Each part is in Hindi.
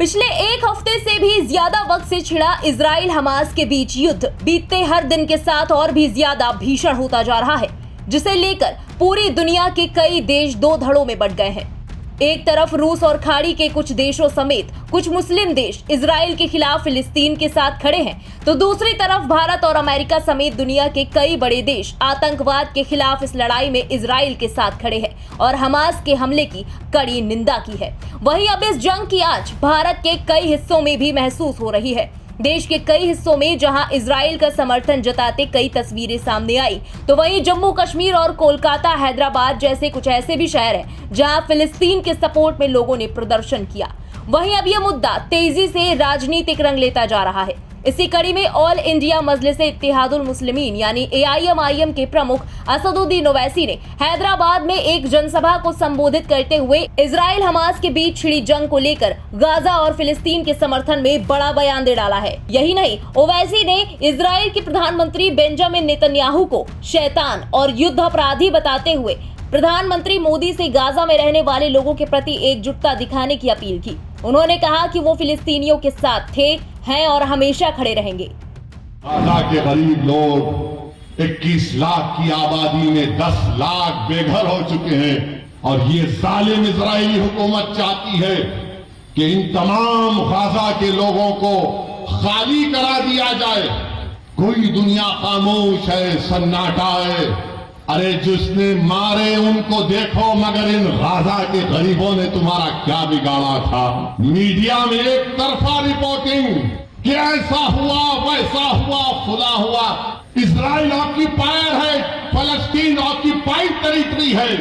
पिछले एक हफ्ते से भी ज्यादा वक्त से छिड़ा इजराइल हमास के बीच युद्ध बीतते हर दिन के साथ और भी ज्यादा भीषण होता जा रहा है, जिसे लेकर पूरी दुनिया के कई देश दो धड़ों में बंट गए हैं। एक तरफ रूस और खाड़ी के कुछ देशों समेत कुछ मुस्लिम देश इजराइल के खिलाफ फिलिस्तीन के साथ खड़े हैं, तो दूसरी तरफ भारत और अमेरिका समेत दुनिया के कई बड़े देश आतंकवाद के खिलाफ इस लड़ाई में इजराइल के साथ खड़े हैं और हमास के हमले की कड़ी निंदा की है। वहीं अब इस जंग की आंच भारत के कई हिस्सों में भी महसूस हो रही है। देश के कई हिस्सों में जहां इजराइल का समर्थन जताते कई तस्वीरें सामने आई, तो वहीं जम्मू कश्मीर और कोलकाता, हैदराबाद जैसे कुछ ऐसे भी शहर हैं जहां फिलिस्तीन के सपोर्ट में लोगों ने प्रदर्शन किया। वहीं अब यह मुद्दा तेजी से राजनीतिक रंग लेता जा रहा है। इसी कड़ी में ऑल इंडिया मजलिस इत्तेहादुल मुस्लिमीन यानी AIMIM के प्रमुख असदुद्दीन ओवैसी ने हैदराबाद में एक जनसभा को संबोधित करते हुए इजराइल हमास के बीच छिड़ी जंग को लेकर गाजा और फिलिस्तीन के समर्थन में बड़ा बयान दे डाला है। यही नहीं, ओवैसी ने इजराइल के प्रधानमंत्री बेंजामिन नेतन्याहू को शैतान और युद्ध अपराधी बताते हुए प्रधानमंत्री मोदी से गाजा में रहने वाले लोगों के प्रति एकजुटता दिखाने की अपील की। उन्होंने कहा कि वो फिलिस्तीनियों के साथ थे, हैं और हमेशा खड़े रहेंगे। गाजा के गरीब लोग 21 लाख की आबादी में 10 लाख बेघर हो चुके हैं और ये जालिम इजरायली हुकूमत चाहती है कि इन तमाम गाजा के लोगों को खाली करा दिया जाए। कोई दुनिया खामोश है, सन्नाटा है। अरे जिसने मारे उनको देखो, मगर इन गाजा के गरीबों ने तुम्हारा क्या बिगाड़ा था? मीडिया में एक तरफा रिपोर्टिंग कि ऐसा हुआ, वैसा हुआ, फुला हुआ। इजराइल ऑक्यूपायर है, फलस्तीन ऑक्यूपाइड टेरिटरी है।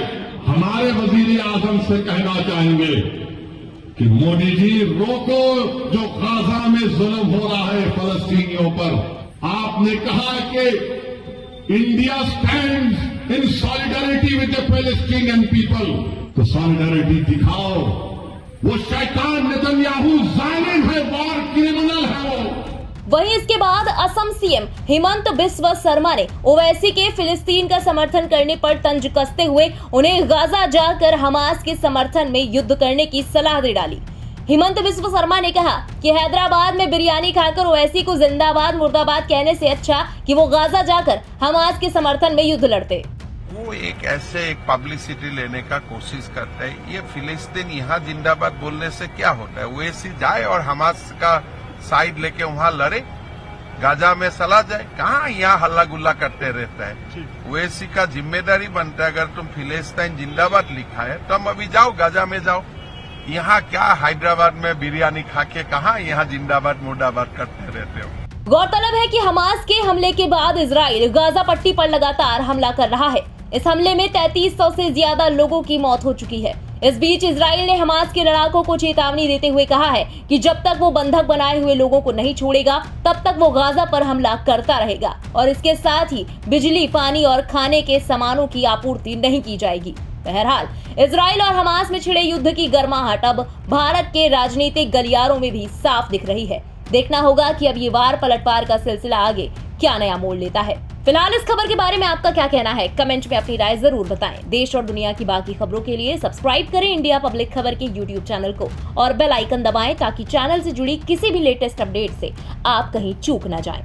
हमारे वजीर आजम से कहना चाहेंगे कि मोदी जी रोको जो गाजा में जुल्म हो रहा है फलस्तीनियों पर। आपने कहा कि India stands in solidarity with the Palestinian people, तो सॉलिडरिटी दिखाओ। वो शैतान नेतन्याहू जालिम है, वॉर क्रिमिनल है वो। वहीं इसके बाद असम सीएम हिमंत बिस्वा शर्मा ने ओवैसी के फिलिस्तीन का समर्थन करने पर तंज कसते हुए उन्हें गाजा जाकर हमास के समर्थन में युद्ध करने की सलाह दे डाली। हिमंत बिस्वा शर्मा ने कहा कि हैदराबाद में बिरयानी खाकर ओवैसी को जिंदाबाद मुर्दाबाद कहने से अच्छा कि वो गाजा जाकर हमास के समर्थन में युद्ध लड़ते। वो एक पब्लिसिटी लेने का कोशिश करता है। ये फिलिस्तीन यहाँ जिंदाबाद बोलने से क्या होता है? ओवैसी जाए और हमास का साइड लेके वहाँ लड़े, गाजा में चला जाए। कहाँ यहाँ हल्ला गुल्ला करते रहता है? ओवैसी का जिम्मेदारी बनता है, अगर तुम फिलिस्तीन जिंदाबाद लिखा है तो अभी जाओ, गाजा में जाओ। यहाँ क्या हैदराबाद में बिरयानी खा के कहाँ यहाँ जिंदाबाद मुर्दाबाद करते रहते हो? गौरतलब है कि हमास के हमले के बाद इजराइल गाजा पट्टी पर लगातार हमला कर रहा है। इस हमले में 3300 से ज्यादा लोगों की मौत हो चुकी है। इस बीच इजराइल ने हमास के लड़ाकों को चेतावनी देते हुए कहा है कि जब तक वो बंधक बनाए हुए लोगों को नहीं छोड़ेगा, तब तक वो गाजा पर हमला करता रहेगा और इसके साथ ही बिजली, पानी और खाने के सामानों की आपूर्ति नहीं की जाएगी। बहरहाल इजराइल और हमास में छिड़े युद्ध की गर्माहट अब भारत के राजनीतिक गलियारों में भी साफ दिख रही है। देखना होगा कि अब ये वार पलटवार का सिलसिला आगे क्या नया मोड़ लेता है। फिलहाल इस खबर के बारे में आपका क्या कहना है? कमेंट में अपनी राय जरूर बताएं। देश और दुनिया की बाकी खबरों के लिए सब्सक्राइब करें इंडिया पब्लिक खबर के YouTube चैनल को और बेल आइकन दबाएं ताकि चैनल से जुड़ी किसी भी लेटेस्ट अपडेट से आप कहीं चूक न जाएं।